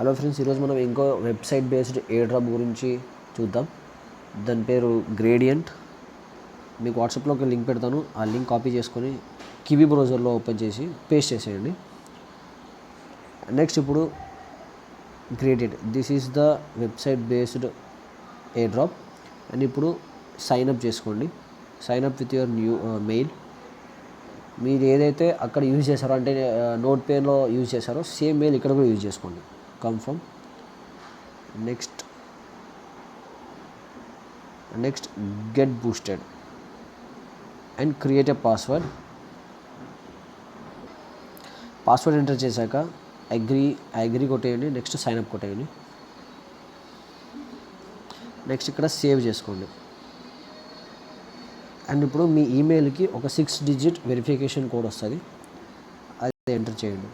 Hello friends, ఈరోజు మనం ఇంకో వెబ్సైట్ బేస్డ్ ఎయిర్ డ్రాప్ గురించి చూద్దాం. దాని పేరు గ్రేడియంట్. మీకు వాట్సాప్లో ఒక లింక్ పెడతాను. ఆ లింక్ కాపీ చేసుకొని కివీ బ్రౌజర్లో ఓపెన్ చేసి పేస్ట్ చేసేయండి. నెక్స్ట్ ఇప్పుడు Gradient, this is the website based air drop. And ఇప్పుడు సైన్ అప్ చేసుకోండి. Sign up with your new mail. మీరు ఏదైతే అక్కడ యూజ్ చేశారో, అంటే నోట్ పేలో యూజ్ చేశారో సేమ్ మెయిల్ ఇక్కడ కూడా యూజ్ చేసుకోండి. Confirm. Next get boosted and create a password enter చేశాక అగ్రీ కొట్టేయండి. నెక్స్ట్ సైన్ అప్ కొట్టేయండి. నెక్స్ట్ ఇక్కడ సేవ్ చేసుకోండి. అండ్ ఇప్పుడు మీ ఈమెయిల్కి ఒక 6 డిజిట్ వెరిఫికేషన్ కోడ్ వస్తుంది, అది ఎంటర్ చేయండి.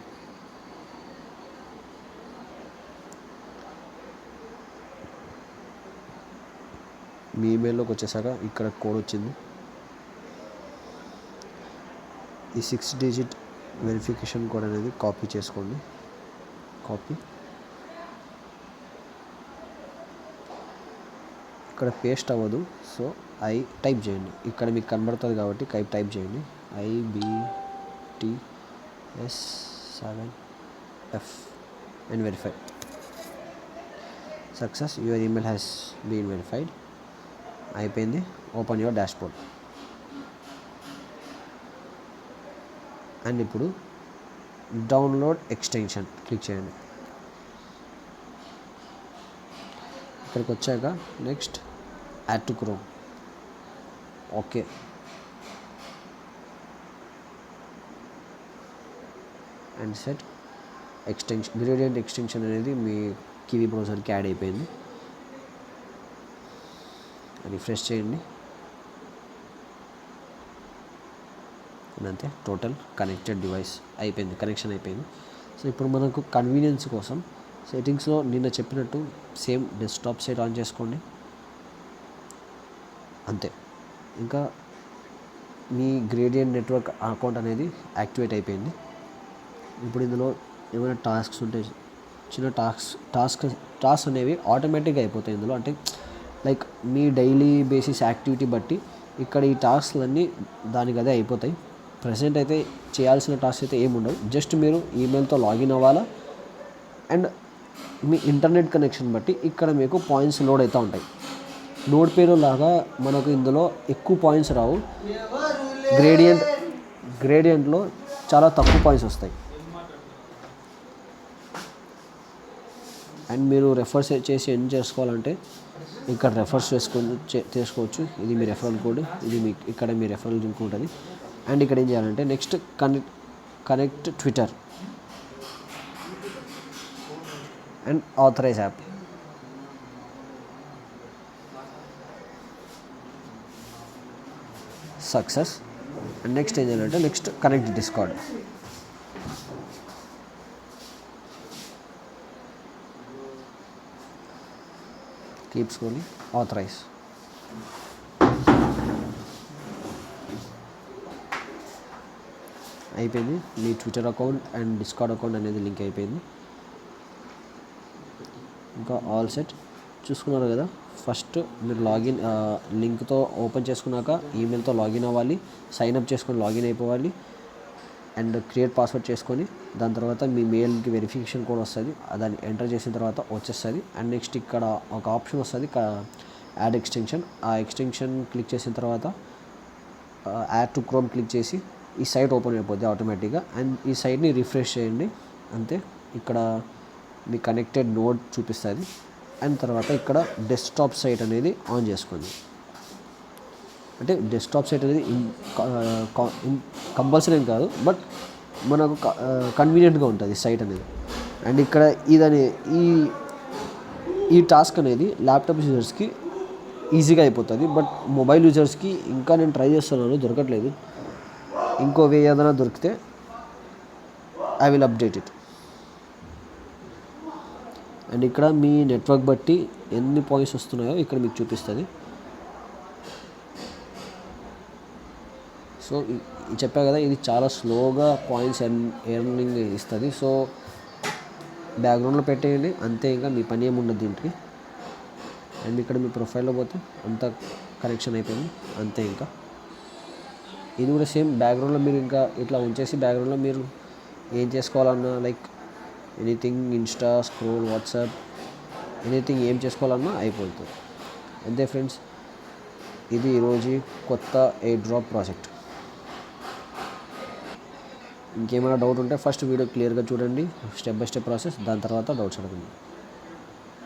మీ ఈమెయిల్లోకి వచ్చేసాక ఇక్కడ కోడ్ వచ్చింది. ఈ 6 డిజిట్ వెరిఫికేషన్ కోడ్ అనేది కాపీ చేసుకోండి. ఇక్కడ పేస్ట్ అవ్వదు, సో టైప్ చేయండి. ఇక్కడ మీకు కనబడుతుంది కాబట్టి టైప్ చేయండి. IBTS7F and verify. Success, your email has been verified. అయిపోయింది. Open your dashboard. అండ్ ఇప్పుడు డౌన్లోడ్ ఎక్స్టెన్షన్ క్లిక్ చేయండి. ఇక్కడికి వచ్చాక next add to Chrome. Okay. And set extension, gradient extension అనేది మీ కివీ బ్రౌజర్కి యాడ్ అయిపోయింది. రిఫ్రెష్ చేయండి. అంతే, టోటల్ కనెక్టెడ్ డివైస్ అయిపోయింది, కనెక్షన్ అయిపోయింది. సో ఇప్పుడు మనకు కన్వీనియన్స్ కోసం సెట్టింగ్స్లో నిన్న చెప్పినట్టు సేమ్ డెస్క్టాప్ సైట్ ఆన్ చేసుకోండి. అంతే, ఇంకా మీ గ్రేడియంట్ నెట్వర్క్ అకౌంట్ అనేది యాక్టివేట్ అయిపోయింది. ఇప్పుడు ఇందులో ఏమైనా టాస్క్స్ ఉంటే, చిన్న టాస్క్ అనేవి ఆటోమేటిక్గా అయిపోతాయి ఇందులో. అంటే లైక్ మీ డైలీ బేసిస్ యాక్టివిటీ బట్టి ఇక్కడ ఈ టాస్క్లన్నీ దానికి అదే అయిపోతాయి. ప్రజెంట్ అయితే చేయాల్సిన టాస్క్ అయితే ఏముండవు. జస్ట్ మీరు ఈమెయిల్తో లాగిన్ అవ్వాలా. అండ్ మీ ఇంటర్నెట్ కనెక్షన్ బట్టి ఇక్కడ మీకు పాయింట్స్ లోడ్ అవుతూ ఉంటాయి. నోట్ పేరు లాగా మనకు ఇందులో ఎక్కువ పాయింట్స్ రావు. గ్రేడియంట్లో చాలా తక్కువ పాయింట్స్ వస్తాయి. అండ్ మీరు రెఫర్స్ చేసి ఎన్ చేసుకోవాలంటే ఇక్కడ రెఫర్స్ చేసుకోవచ్చు. ఇది మీ రెఫరల్ కోడ్, ఇది మీ ఇక్కడ మీ రెఫరల్ లింక్ ఉంటుంది. అండ్ ఇక్కడ ఏం చేయాలంటే next connect Twitter and authorise app. Success. And next ఏం చేయాలంటే next connect Discord. Keep scrolling. Authorise. అయిపోయింది. మీ Twitter account and Discord account అనేది లింక్ అయిపోయింది. ఇంకా ఆల్ సెట్. చూసుకున్నారు కదా, ఫస్ట్ మీరు లాగిన్ లింక్తో ఓపెన్ చేసుకున్నాక ఈమెయిల్తో లాగిన్ అవ్వాలి, సైన్ అప్ చేసుకొని లాగిన్ అయిపోవాలి. అండ్ క్రియేట్ పాస్వర్డ్ చేసుకొని దాని తర్వాత మీ మెయిల్కి వెరిఫికేషన్ కోడ్ వస్తుంది, దాన్ని ఎంటర్ చేసిన తర్వాత వచ్చేస్తుంది. అండ్ నెక్స్ట్ ఇక్కడ ఒక ఆప్షన్ వస్తుంది, యాడ్ ఎక్స్టెన్షన్. ఆ ఎక్స్టెన్షన్ క్లిక్ చేసిన తర్వాత యాడ్ టు క్రోమ్ క్లిక్ చేసి ఈ సైట్ ఓపెన్ అయిపోద్ది ఆటోమేటిక్గా. అండ్ ఈ సైట్ని రిఫ్రెష్ చేయండి. అంతే, ఇక్కడ మీ కనెక్టెడ్ నోడ్ చూపిస్తుంది. అండ్ తర్వాత ఇక్కడ డెస్క్టాప్ సైట్ అనేది ఆన్ చేసుకోండి. అంటే డెస్క్టాప్ సైట్ అనేది కంపల్సరీ కాదు, బట్ మనకు కన్వీనియంట్గా ఉంటుంది సైట్ అనేది. అండ్ ఇక్కడ ఈ టాస్క్ అనేది ల్యాప్టాప్ యూజర్స్కి ఈజీగా అయిపోతుంది, బట్ మొబైల్ యూజర్స్కి ఇంకా నేను ట్రై చేస్తున్నాను, దొరకట్లేదు. ఇంకో వే ఏదైనా దొరికితే I will update it. And ఇక్కడ మీ నెట్వర్క్ బట్టి ఎన్ని పాయింట్స్ వస్తున్నాయో ఇక్కడ మీకు చూపిస్తుంది. సో చెప్పా కదా, ఇది చాలా స్లోగా పాయింట్స్ ఎర్నింగ్ ఇస్తుంది. సో బ్యాక్గ్రౌండ్లో పెట్టేయండి అంతే, ఇంకా మీ పని ఏమి ఉండదు దీంట్లో. అండ్ ఇక్కడ మీ ప్రొఫైల్లో పోతే అంతా కనెక్షన్ అయిపోయింది అంతే. ఇంకా ఇది కూడా సేమ్ బ్యాక్గ్రౌండ్లో మీరు ఇంకా ఇట్లా ఉంచేసి బ్యాక్గ్రౌండ్లో మీరు ఏం చేసుకోవాలన్నా like anything, Insta scroll, WhatsApp, anything ఏం చేసుకోవాలన్నా అయిపోతుంది అంతే ఫ్రెండ్స్. ఇది ఈరోజు కొత్త ఎయిర్ డ్రాప్ ప్రాజెక్ట్. ఇంకేమైనా డౌట్ ఉంటే ఫస్ట్ వీడియో క్లియర్గా చూడండి, స్టెప్ బై స్టెప్ ప్రాసెస్, దాని తర్వాత డౌట్స్ అడగండి.